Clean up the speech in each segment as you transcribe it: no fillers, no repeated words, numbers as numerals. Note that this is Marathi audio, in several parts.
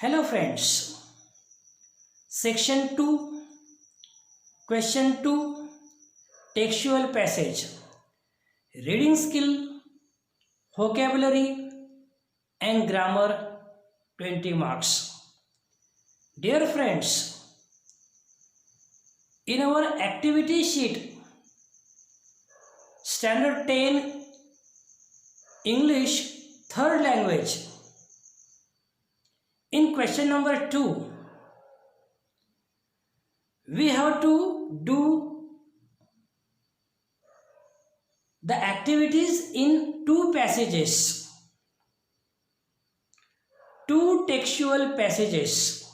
Hello friends, section 2, question 2, textual passage, reading skill, vocabulary and grammar 20 marks. Dear friends, in our activity sheet, standard 10 English third language, in question number 2, we have to do the activities in two passages, two textual passages,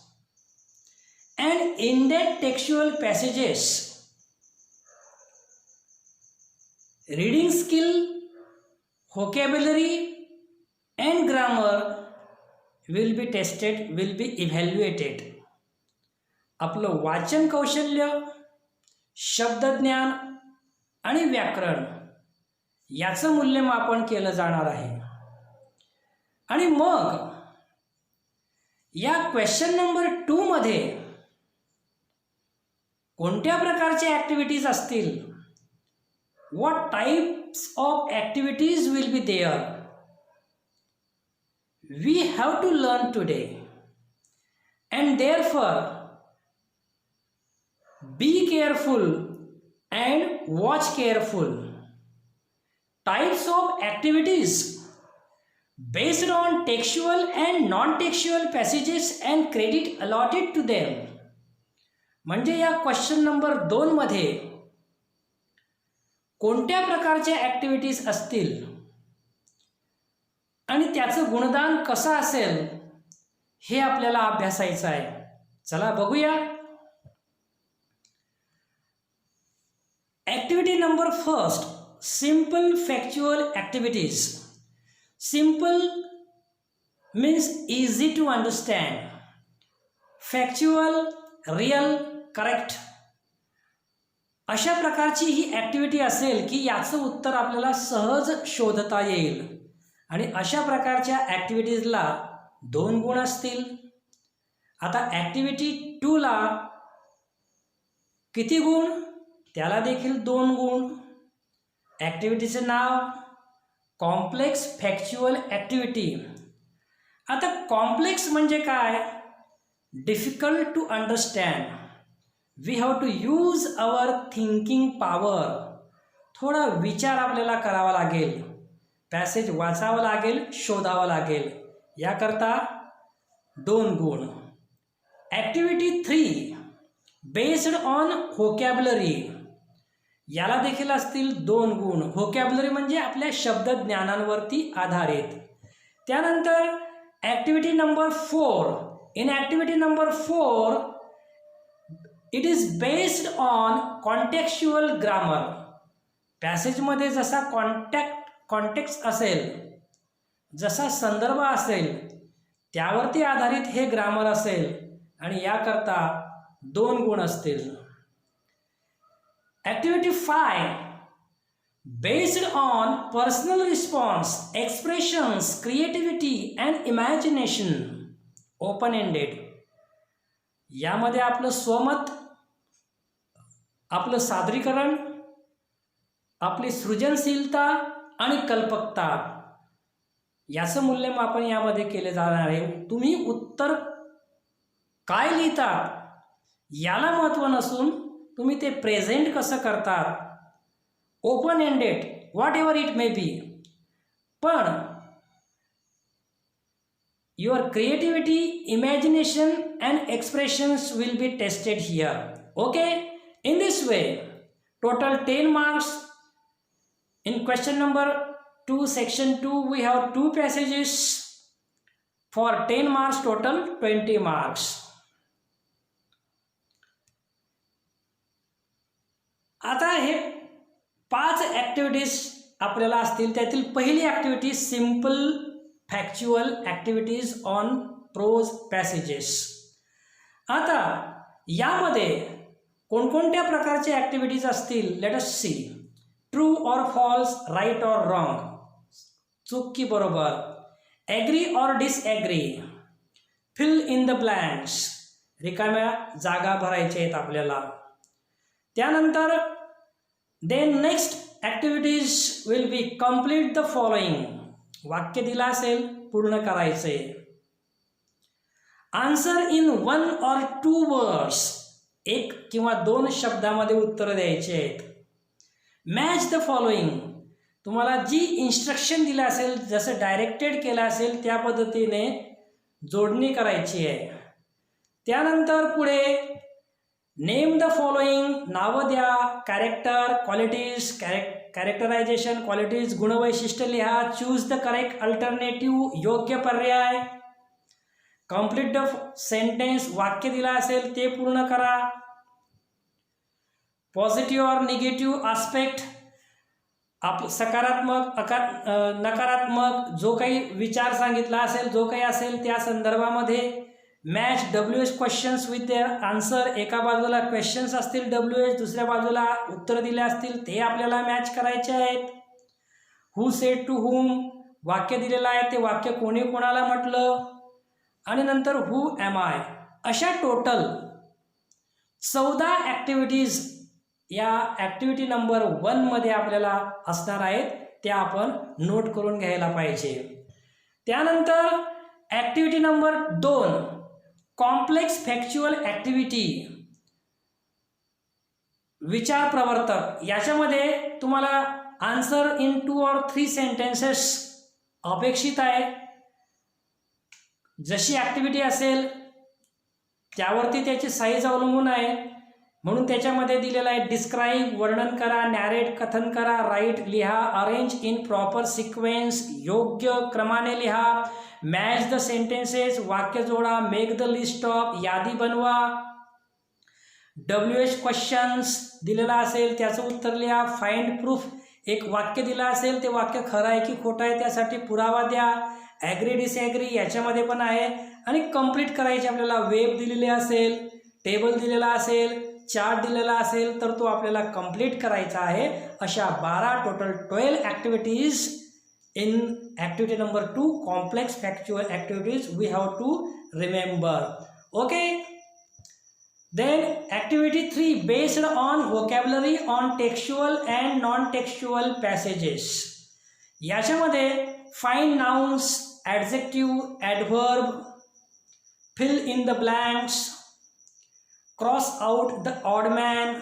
and in that textual passages, reading skill, vocabulary and grammar will be tested, will be evaluated. आपलं वाचन कौशल्य, शब्दज्ञान आणि व्याकरण याचं मूल्यमापन केलं जाणार आहे. आणि मग या क्वेश्चन नंबर 2 मध्ये कोणत्या प्रकारचे ॲक्टिव्हिटीज असतील, what types of activities will be there, we have to learn today. And therefore be careful and watch careful. Types of activities based on textual and non-textual passages and credit allotted to them. म्हणजे या क्वेश्चन नंबर 2 मध्ये कोणत्या प्रकारच्या ॲक्टिव्हिटीज असतील आणि त्याचं गुणदान कसं असेल हे आपल्याला अभ्यासायचं आहे. चला बघूया. Activity number 1, simple factual activities. Simple means easy to understand, factual real correct. अशा प्रकारची ही ॲक्टिव्हिटी असेल की याचं उत्तर आपल्याला सहज शोधता येईल. आणि अशा प्रकारच्या ॲक्टिव्हिटीजला 2 गुण असतील. आता ॲक्टिव्हिटी 2 ला किती गुण, त्याला देखील 2 गुण. ॲक्टिव्हिटीचे नाव कॉम्प्लेक्स फॅक्च्युअल ॲक्टिव्हिटी. आता कॉम्प्लेक्स म्हणजे काय, difficult to understand. We have to use our thinking power. थोडा विचार आपल्याला करावा लागेल, पॅसेज वाचावं लागेल, शोधावं लागेल. याकरता 2 गुण. Activity 3 based on vocabulary. याला देखील असतील 2 गुण. व्होकॅब्युलरी म्हणजे आपल्या शब्दज्ञानांवरती आधारित. त्यानंतर activity number 4. In activity number 4 it is based on contextual grammar. पॅसेजमध्ये जसा कॉन्टेक्स्ट असेल, जसा संदर्भ असेल त्यावरती आधारित हे ग्रामर असेल आणि याकरता 2 गुण असतील. Activity 5 based on personal response, expressions, creativity and imagination, open ended. यामध्ये आपलं स्वमत, आपलं सादरीकरण, आपली सृजनशीलता आणि कल्पकता याचं मूल्यमापन यामध्ये केले जाणार आहे. तुम्ही उत्तर काय लिहितात याला महत्त्व नसून तुम्ही ते प्रेझेंट कसं करतात, open ended whatever it may be, पण your creativity, imagination and expressions will be tested here. Okay, in this way total 10 marks. In question number 2, section 2, we have 2 passages for 10 marks, total 20 marks. आता हे 5 ॲक्टिव्हिटीज आपल्याला असतील. त्यातील पहिली activity simple factual activities on prose passages. आता यामध्ये कोणकोणत्या प्रकारचे ॲक्टिव्हिटीज असतील, लेट अस सी. ट्रू और फॉल्स, राईट और रॉंग, चूक की बरोबर, ॲग्री और disagree, fill in the blanks, रिकाम्या जागा भरायच्या आहेत आपल्याला. त्यानंतर then next activities will be complete the following. वाक्य दिलं असेल, पूर्ण करायचं आहे. आन्सर इन 1 or 2 words, 1 किंवा 2 शब्दामध्ये उत्तर द्यायचे आहेत. मॅच द फॉलोइंग, तुम्हाला जी इन्स्ट्रक्शन दिलं असेल, जसं डायरेक्टेड केलं असेल त्या पद्धतीने जोडणी करायची आहे. त्यानंतर पुढे नेम द फॉलोइंग, नावं द्या. कॅरेक्टर, क्वालिटीज, कॅरेक्टरायझेशन, क्वालिटीज, गुणवैशिष्ट्य लिहा. चूज द करेक्ट अल्टरनेटिव्ह, योग्य पर्याय. कंप्लीट द सेंटेन्स, वाक्य दिला असेल ते पूर्ण करा. पॉझिटिव्ह ऑर निगेटिव्ह आस्पेक्ट, सकारात्मक नकारात्मक जो काही विचार सांगितला असेल, जो काही असेल त्या संदर्भामध्ये. Match WH questions with their answer, एका बाजूला क्वेश्चन्स असतील WH, दुसऱ्या बाजूला उत्तर दिले असतील ते आपल्याला मॅच करायचे आहेत. हू सेड टू हुम, वाक्य दिलेलं आहे ते वाक्य कोणी कोणाला म्हटलं. आणि नंतर हू एम आय. अशा टोटल 14 ॲक्टिव्हिटीज या ॲक्टिव्हिटी नंबर 1 मध्ये आपल्याला असणार आहेत, त्या आपण नोट करून घ्यायला पाहिजे. त्यानंतर activity number 2, complex factual activity, विचार प्रवर्तक. याच्यामध्ये तुम्हाला आन्सर इन 2 or 3 सेंटेन्सेस अपेक्षित आहे. जशी ॲक्टिव्हिटी असेल त्यावरती त्याची साईज अवलंबून आहे, म्हणून त्याच्यामध्ये दिलेलं आहे डिस्क्राईब, वर्णन करा. नॅरेट, कथन करा. राईट, लिहा. अरेंज इन प्रॉपर सिक्वेन्स, योग्य क्रमाने लिहा. मॅच द सेंटेन्सेस, वाक्य जोडा. मेक द लिस्ट ऑफ, यादी बनवा. WH क्वेश्चन्स दिलेला असेल त्याचं उत्तर लिहा. फाइंड प्रूफ, एक वाक्य दिलं असेल ते वाक्य खरं आहे की खोटं आहे त्यासाठी पुरावा द्या. ॲग्री डिसॲग्री याच्यामध्ये पण आहे. आणि कंप्लीट करायची आपल्याला. वेब दिलेली असेल, टेबल दिलेला असेल, चार्ट दिलेला असेल तर तो आपल्याला कंप्लीट करायचा आहे. अशा 12 total 12 activities in activity number 2, complex factual activities we have to remember. Okay. Then activity 3, based on vocabulary on textual and non-textual passages. याच्यामध्ये find nouns, adjective, adverb, fill in the blanks, cross out the odd man,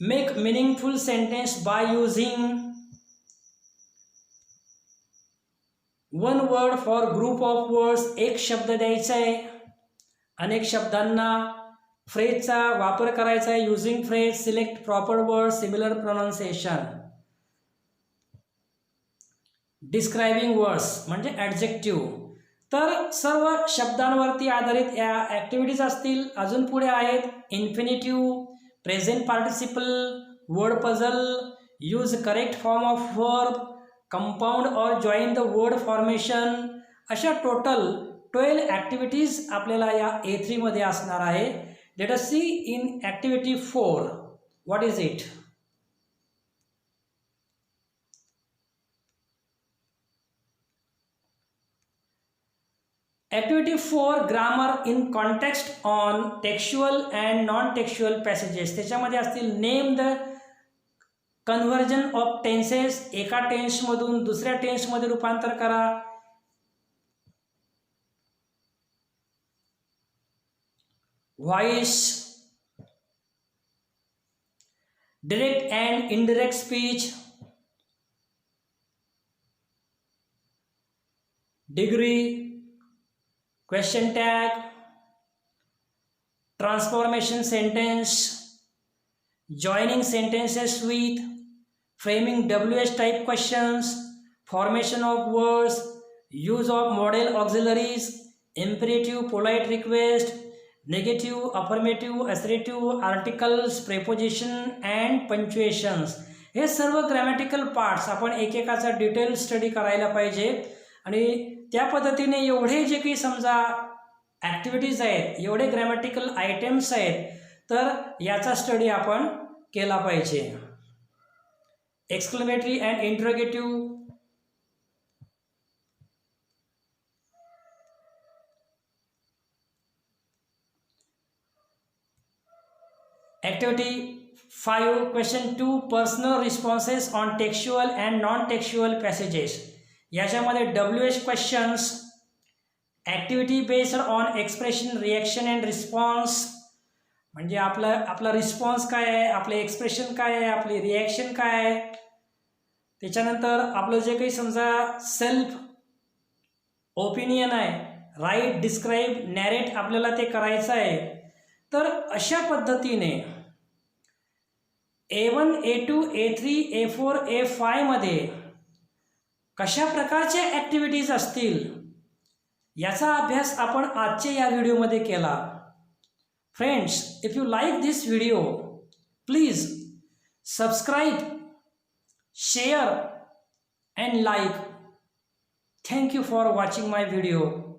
make meaningful sentence by using one word for group of words. एक शब्द द्यायचा आहे, अनेक शब्दांना फ्रेजचा वापर करायचा आहे. Using phrase, select proper word, similar pronunciation. Describing words म्हणजे ॲडजेक्टिव्ह. तर सर्व शब्दांवरती आधारित या ॲक्टिव्हिटीज असतील. अजून पुढे आहेत infinitive, present participle, word puzzle, use correct form of verb, compound और जॉईन द वर्ड फॉर्मेशन. अशा टोटल 12 ॲक्टिव्हिटीज आपल्याला या A3 मध्ये असणार आहे. Let us see in activity 4. What is it? Activity 4, grammar in context on textual and non-textual passages. त्याच्यामध्ये असतील name the conversion of tenses, एका टेन्समधून दुसऱ्या टेन्समध्ये रूपांतर करा. Voice, direct and indirect speech, degree, question tag, transformation sentence, joining sentences with, framing WH type questions, formation of words, use of modal auxiliaries, imperative, polite request, negative, affirmative, assertive, articles, preposition and punctuations. हे सर्व ग्रॅमॅटिकल पार्ट्स आपण एकेकाचा डिटेल स्टडी करायला पाहिजे. आणि त्या पद्धतीने एवढे जे काही समजा ॲक्टिव्हिटीज आहेत, एवढे ग्रॅमॅटिकल आयटेम्स आहेत, तर याचा स्टडी आपण केला पाहिजे. Exclamatory and interrogative, activity 5 question 2 personal responses on textual and non textual passages. याच्यामध्ये WH questions, activity based on expression, reaction and response. म्हणजे आपला रिस्पॉन्स काय आहे, आपले एक्सप्रेशन काय आहे, आपली रिॲक्शन काय आहे. त्याच्यानंतर आपलं जे काही समजा सेल्फ ओपिनियन आहे, राईट, डिस्क्राईब, नॅरेट आपल्याला ते करायचं आहे. तर अशा पद्धतीने A1, A2, A3, A4, A5 मध्ये कशा प्रकारच्या ॲक्टिव्हिटीज असतील याचा अभ्यास आपण आजच्या या व्हिडिओमध्ये केला. Friends, if you like this video, please subscribe, share and like. Thank you for watching my video.